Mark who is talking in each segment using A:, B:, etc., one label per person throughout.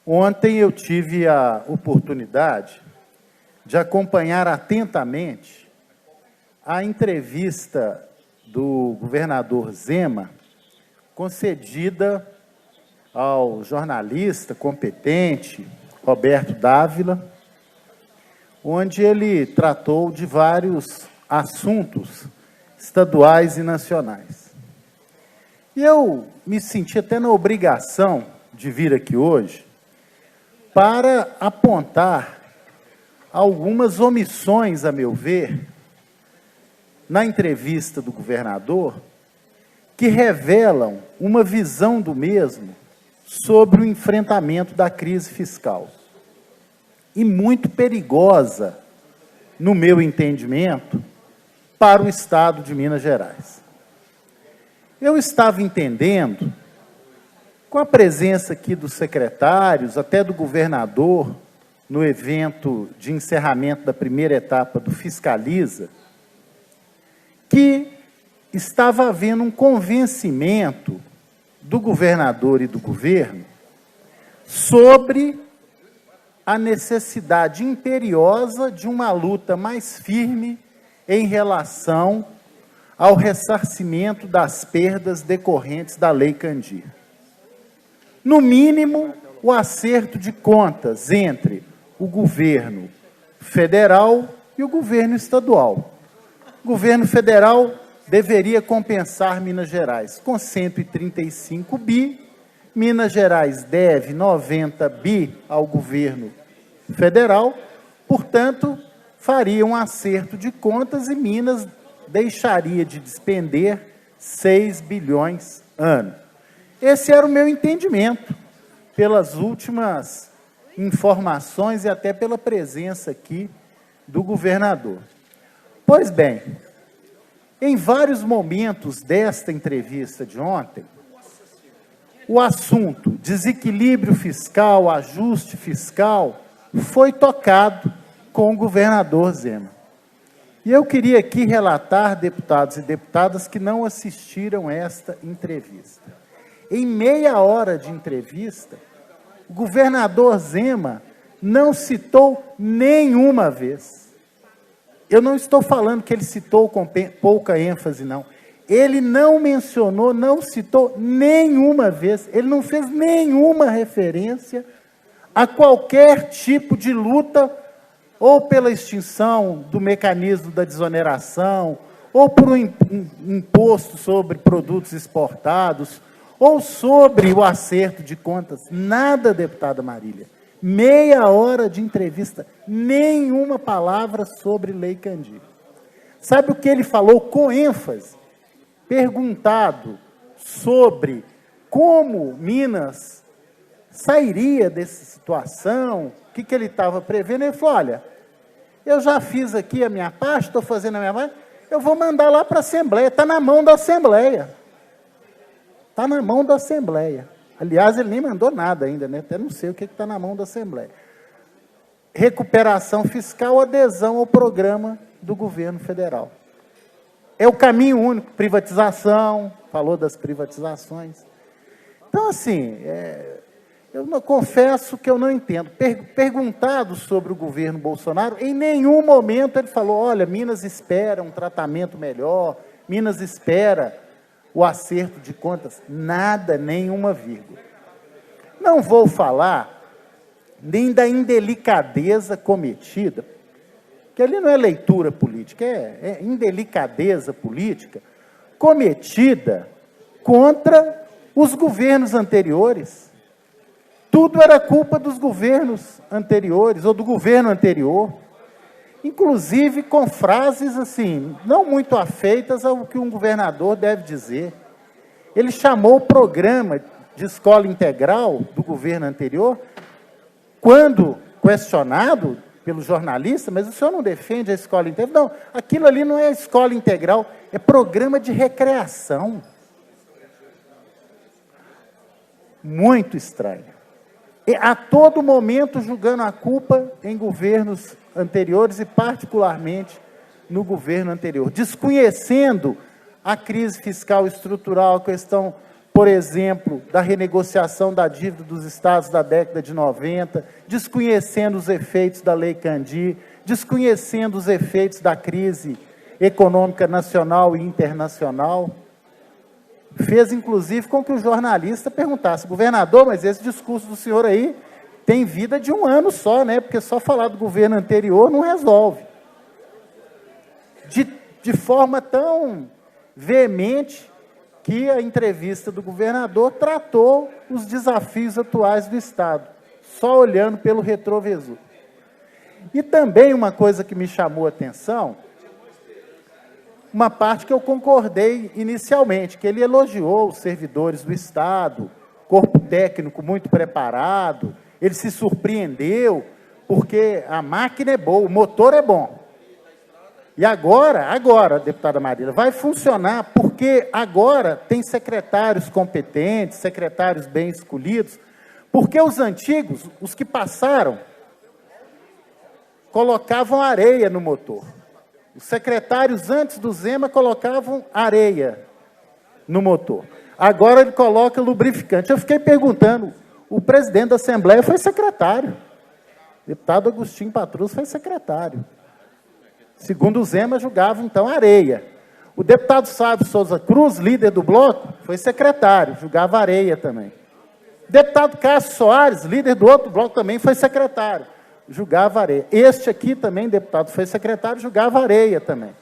A: Ontem eu tive a oportunidade de acompanhar atentamente a entrevista do governador Zema, concedida ao jornalista competente Roberto Dávila, onde ele tratou de vários assuntos estaduais e nacionais. E eu me senti até na obrigação de vir aqui hoje para apontar algumas omissões, a meu ver, na entrevista do governador, que revelam uma visão do mesmo sobre o enfrentamento da crise fiscal. E muito perigosa, no meu entendimento, para o Estado de Minas Gerais. Eu estava entendendo, com a presença aqui dos secretários, até do governador, no evento de encerramento da primeira etapa do Fiscaliza, que estava havendo um convencimento do governador e do governo sobre a necessidade imperiosa de uma luta mais firme em relação ao ressarcimento das perdas decorrentes da Lei Candir. No mínimo, o acerto de contas entre o governo federal e o governo estadual. O governo federal deveria compensar Minas Gerais com 135 bi, Minas Gerais deve 90 bi ao governo federal, portanto, faria um acerto de contas e Minas deixaria de despender 6 bilhões ano. Esse era o meu entendimento, pelas últimas informações e até pela presença aqui do governador. Pois bem, em vários momentos desta entrevista de ontem, o assunto desequilíbrio fiscal, ajuste fiscal, foi tocado com o governador Zema. E eu queria aqui relatar, deputados e deputadas, que não assistiram esta entrevista. Em meia hora de entrevista, o governador Zema não citou nenhuma vez. Eu não estou falando que ele citou com pouca ênfase, não. Ele não mencionou, não citou nenhuma vez, ele não fez nenhuma referência a qualquer tipo de luta, ou pela extinção do mecanismo da desoneração, ou por um imposto sobre produtos exportados, ou sobre o acerto de contas. Nada, deputada Marília. Meia hora de entrevista, nenhuma palavra sobre Lei Candir. Sabe o que ele falou com ênfase? Perguntado sobre como Minas sairia dessa situação, o que ele estava prevendo, ele falou, olha, eu já fiz aqui a minha parte, estou fazendo a minha parte, eu vou mandar lá para a Assembleia, está na mão da Assembleia. Está na mão da Assembleia. Aliás, ele nem mandou nada ainda, né? Até não sei o que está na mão da Assembleia. Recuperação fiscal, adesão ao programa do governo federal. É o caminho único, privatização, falou das privatizações. Então, assim, eu não, confesso que eu não entendo. Perguntado sobre o governo Bolsonaro, em nenhum momento ele falou, olha, Minas espera um tratamento melhor, Minas espera o acerto de contas, nada, nenhuma vírgula. Não vou falar nem da indelicadeza cometida, que ali não é leitura política, é indelicadeza política, cometida contra os governos anteriores. Tudo era culpa dos governos anteriores, ou do governo anterior, inclusive com frases assim, não muito afeitas ao que um governador deve dizer. Ele chamou o programa de escola integral do governo anterior, quando questionado pelo jornalista, mas o senhor não defende a escola integral? Não, aquilo ali não é escola integral, é programa de recreação. Muito estranho. E a todo momento julgando a culpa em governos anteriores e particularmente no governo anterior, desconhecendo a crise fiscal estrutural, a questão por exemplo, da renegociação da dívida dos estados da década de 90, desconhecendo os efeitos da Lei Candir, desconhecendo os efeitos da crise econômica nacional e internacional. Fez, inclusive, com que o jornalista perguntasse: governador, mas esse discurso do senhor aí tem vida de um ano só, né? Porque só falar do governo anterior não resolve. De forma tão veemente que a entrevista do governador tratou os desafios atuais do Estado, só olhando pelo retrovisor. E também uma coisa que me chamou a atenção, uma parte que eu concordei inicialmente, que ele elogiou os servidores do Estado, corpo técnico muito preparado, ele se surpreendeu, porque a máquina é boa, o motor é bom. E agora, deputada Marília, vai funcionar, porque agora tem secretários competentes, secretários bem escolhidos, porque os antigos, os que passaram, colocavam areia no motor. Os secretários, antes do Zema, colocavam areia no motor. Agora ele coloca lubrificante. Eu fiquei perguntando, o presidente da Assembleia foi secretário. O deputado Agostinho Patrus foi secretário. Segundo o Zema, julgava, então, areia. O deputado Sávio Souza Cruz, líder do bloco, foi secretário, julgava areia também. O deputado Cássio Soares, líder do outro bloco, também foi secretário, julgava areia. Este aqui também, deputado, foi secretário, julgava areia também.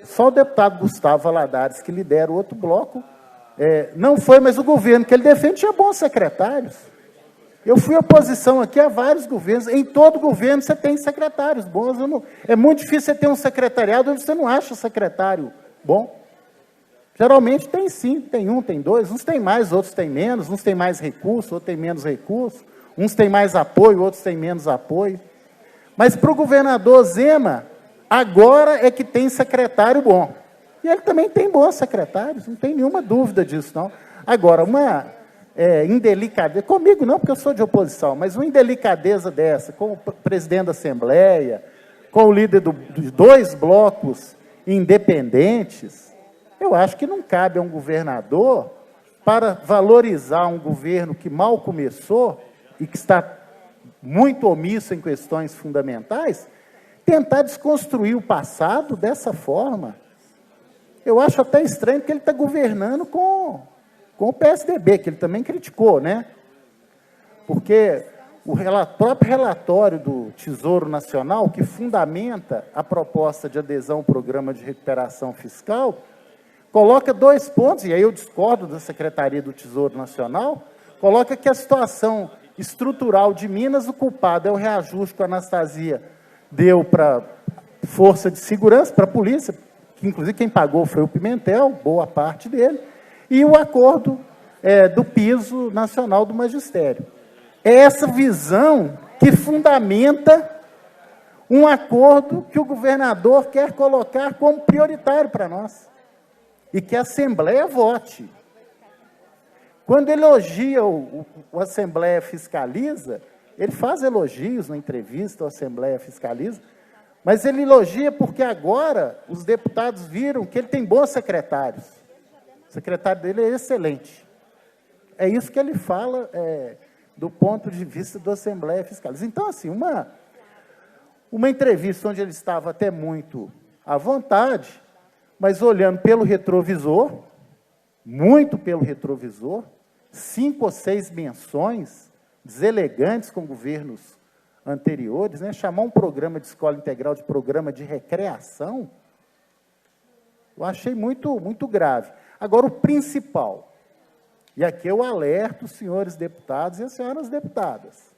A: Só o deputado Gustavo Valadares, que lidera o outro bloco, não foi, mas o governo que ele defende tinha bons secretários. Eu fui oposição aqui a vários governos. Em todo governo você tem secretários bons. É muito difícil você ter um secretariado onde você não acha secretário bom. Geralmente tem sim, tem um, tem dois. Uns têm mais, outros têm menos. Uns têm mais recursos, outros têm menos recursos. Uns têm mais apoio, outros têm menos apoio. Mas para o governador Zema, agora é que tem secretário bom. E ele também tem bons secretários, não tem nenhuma dúvida disso, não. Agora, uma indelicadeza, comigo não, porque eu sou de oposição, mas uma indelicadeza dessa, com o presidente da Assembleia, com o líder dos dois blocos independentes, eu acho que não cabe a um governador, para valorizar um governo que mal começou e que está muito omisso em questões fundamentais, tentar desconstruir o passado dessa forma. Eu acho até estranho que ele está governando com o PSDB, que ele também criticou, né? Porque o próprio relatório do Tesouro Nacional, que fundamenta a proposta de adesão ao Programa de Recuperação Fiscal, coloca 2 pontos, e aí eu discordo da Secretaria do Tesouro Nacional, coloca que a situação estrutural de Minas, o culpado é o reajuste que a Anastasia deu para a Força de Segurança, para a polícia, que inclusive quem pagou foi o Pimentel, boa parte dele, e o acordo do piso nacional do magistério. É essa visão que fundamenta um acordo que o governador quer colocar como prioritário para nós, e que a Assembleia vote. Quando elogia o Assembleia Fiscaliza, ele faz elogios na entrevista, a Assembleia Fiscaliza, mas ele elogia porque agora os deputados viram que ele tem bons secretários. O secretário dele é excelente. É isso que ele fala do ponto de vista da Assembleia Fiscaliza. Então, assim, uma entrevista onde ele estava até muito à vontade, mas olhando pelo retrovisor, muito pelo retrovisor, 5 ou 6 menções deselegantes com governos anteriores, né? Chamar um programa de escola integral de programa de recreação, eu achei muito, muito grave. Agora, o principal, e aqui eu alerto os senhores deputados e as senhoras deputadas,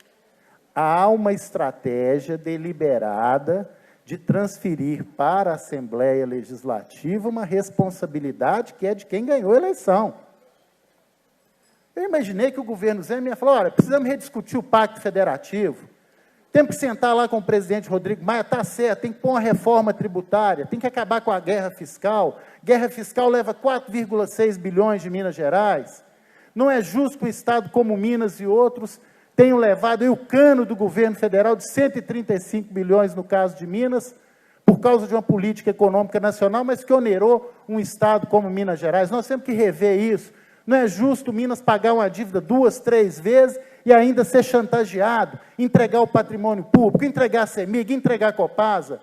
A: há uma estratégia deliberada de transferir para a Assembleia Legislativa uma responsabilidade que é de quem ganhou a eleição. Eu imaginei que o governo Zema ia falar: olha, precisamos rediscutir o Pacto Federativo, temos que sentar lá com o presidente Rodrigo Maia, está certo, tem que pôr uma reforma tributária, tem que acabar com a guerra fiscal leva 4,6 bilhões de Minas Gerais, não é justo que um estado como Minas e outros tenham levado o cano do governo federal de 135 bilhões no caso de Minas, por causa de uma política econômica nacional, mas que onerou um estado como Minas Gerais. Nós temos que rever isso. Não é justo Minas pagar uma dívida 2, 3 vezes e ainda ser chantageado, entregar o patrimônio público, entregar a CEMIG, entregar a Copasa.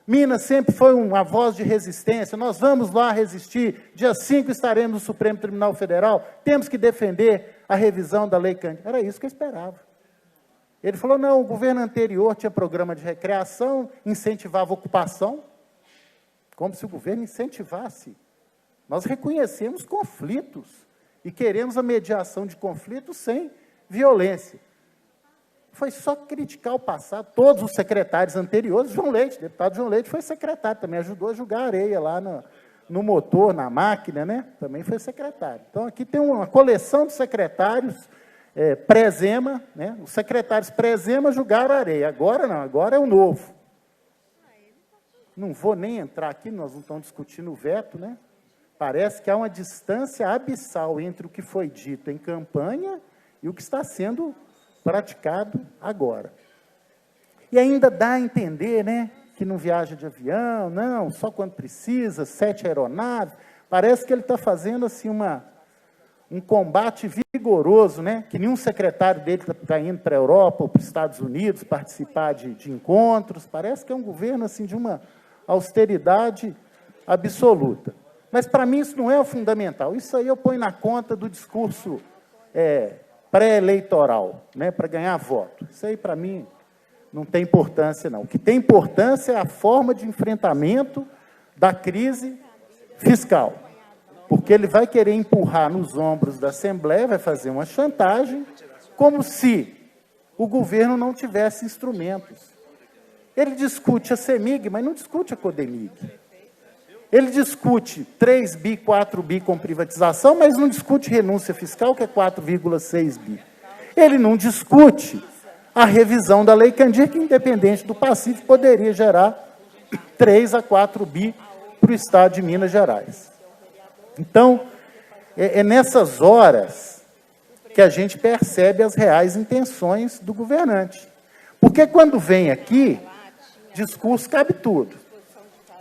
A: Minas sempre foi uma voz de resistência, nós vamos lá resistir, dia 5 estaremos no Supremo Tribunal Federal, temos que defender a revisão da Lei Candir. Era isso que eu esperava. Ele falou, não, o governo anterior tinha programa de recreação, incentivava a ocupação, como se o governo incentivasse. Nós reconhecemos conflitos e queremos a mediação de conflitos sem violência. Foi só criticar o passado, todos os secretários anteriores, João Leite, o deputado João Leite foi secretário, também ajudou a jogar areia lá no motor, na máquina, né? Também foi secretário. Então, aqui tem uma coleção de secretários pré-Zema, né? Os secretários pré-Zema jogaram areia, agora não, agora é o novo. Não vou nem entrar aqui, nós não estamos discutindo o veto, né? Parece que há uma distância abissal entre o que foi dito em campanha e o que está sendo praticado agora. E ainda dá a entender, né, que não viaja de avião, não, só quando precisa, 7 aeronaves. Parece que ele está fazendo assim um combate vigoroso, né, que nenhum secretário dele está indo para a Europa ou para os Estados Unidos participar de encontros. Parece que é um governo assim, de uma austeridade absoluta. Mas, para mim, isso não é o fundamental. Isso aí eu ponho na conta do discurso pré-eleitoral, né, para ganhar voto. Isso aí, para mim, não tem importância, não. O que tem importância é a forma de enfrentamento da crise fiscal. Porque ele vai querer empurrar nos ombros da Assembleia, vai fazer uma chantagem, como se o governo não tivesse instrumentos. Ele discute a CEMIG, mas não discute a CODEMIG. Ele discute 3 bi, 4 bi com privatização, mas não discute renúncia fiscal, que é 4,6 bi. Ele não discute a revisão da Lei Candir, que, independente do passivo, poderia gerar 3 a 4 bi para o Estado de Minas Gerais. Então, é nessas horas que a gente percebe as reais intenções do governante. Porque quando vem aqui, discurso cabe tudo.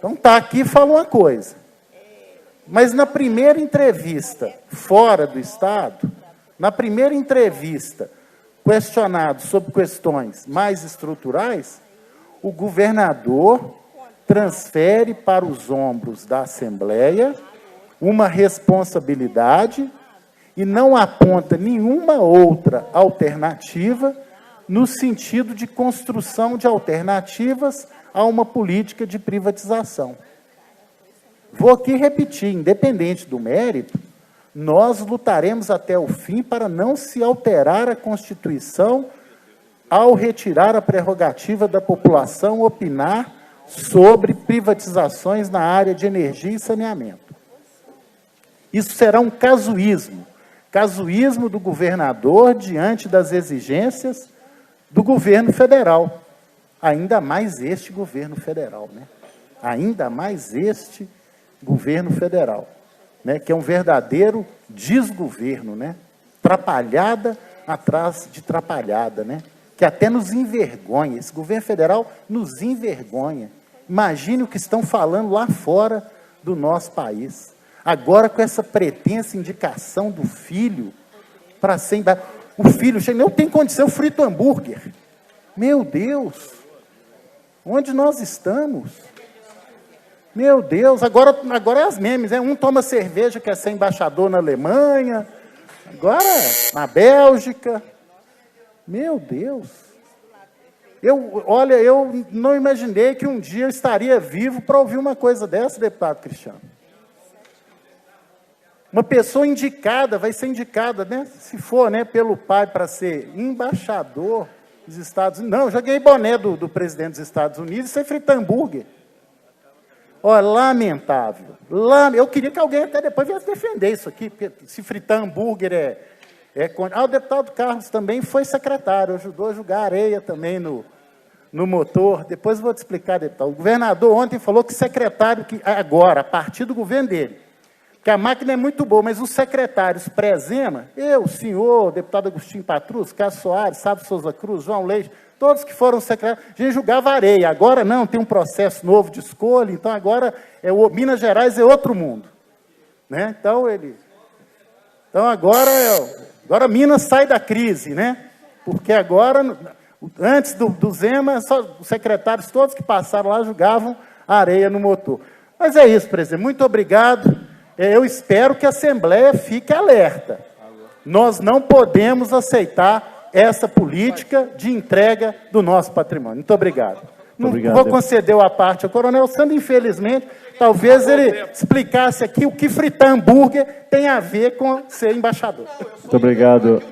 A: Então, está aqui e fala uma coisa. Mas na primeira entrevista, fora do Estado, na primeira entrevista, questionado sobre questões mais estruturais, o governador transfere para os ombros da Assembleia uma responsabilidade e não aponta nenhuma outra alternativa no sentido de construção de alternativas a uma política de privatização. Vou aqui repetir, independente do mérito, nós lutaremos até o fim para não se alterar a Constituição ao retirar a prerrogativa da população opinar sobre privatizações na área de energia e saneamento. Isso será um casuísmo do governador diante das exigências do governo federal. Ainda mais este governo federal, né? Ainda mais este governo federal, né? Que é um verdadeiro desgoverno, né? Trapalhada atrás de trapalhada, né? Que até nos envergonha. Esse governo federal nos envergonha. Imagine o que estão falando lá fora do nosso país. Agora, com essa pretensa indicação do filho para ser... O filho chega, não tem condição, eu frito hambúrguer. Meu Deus! Onde nós estamos? Meu Deus, agora é as memes, né? Um toma cerveja, quer ser embaixador na Alemanha, agora na Bélgica. Meu Deus. Olha, eu não imaginei que um dia eu estaria vivo para ouvir uma coisa dessa, deputado Cristiano. Uma pessoa indicada, vai ser indicada, né? Se for, né, pelo pai para ser embaixador dos Estados Unidos. Não, eu já ganhei boné do presidente dos Estados Unidos e sei fritar hambúrguer. Olha, lamentável. Eu queria que alguém até depois viesse defender isso aqui, porque se fritar hambúrguer o deputado Carlos também foi secretário, ajudou a jogar areia também no motor. Depois eu vou te explicar, deputado. O governador ontem falou que secretário, agora, a partir do governo dele, que a máquina é muito boa, mas os secretários pré-Zema, eu, o senhor, o deputado Agostinho Patrus, Cássio Soares, Sábio Souza Cruz, João Leite, todos que foram secretários, a gente julgava areia. Agora não, tem um processo novo de escolha, então agora Minas Gerais é outro mundo. Né? Então, Então, agora Minas sai da crise, né? Porque agora, antes do Zema, só os secretários todos que passaram lá jogavam areia no motor. Mas é isso, presidente. Muito obrigado. Eu espero que a Assembleia fique alerta. Nós não podemos aceitar essa política de entrega do nosso patrimônio. Muito obrigado. Não vou conceder a parte ao Coronel Sandro, infelizmente. Talvez ele explicasse aqui o que fritar hambúrguer tem a ver com ser embaixador.
B: Muito obrigado.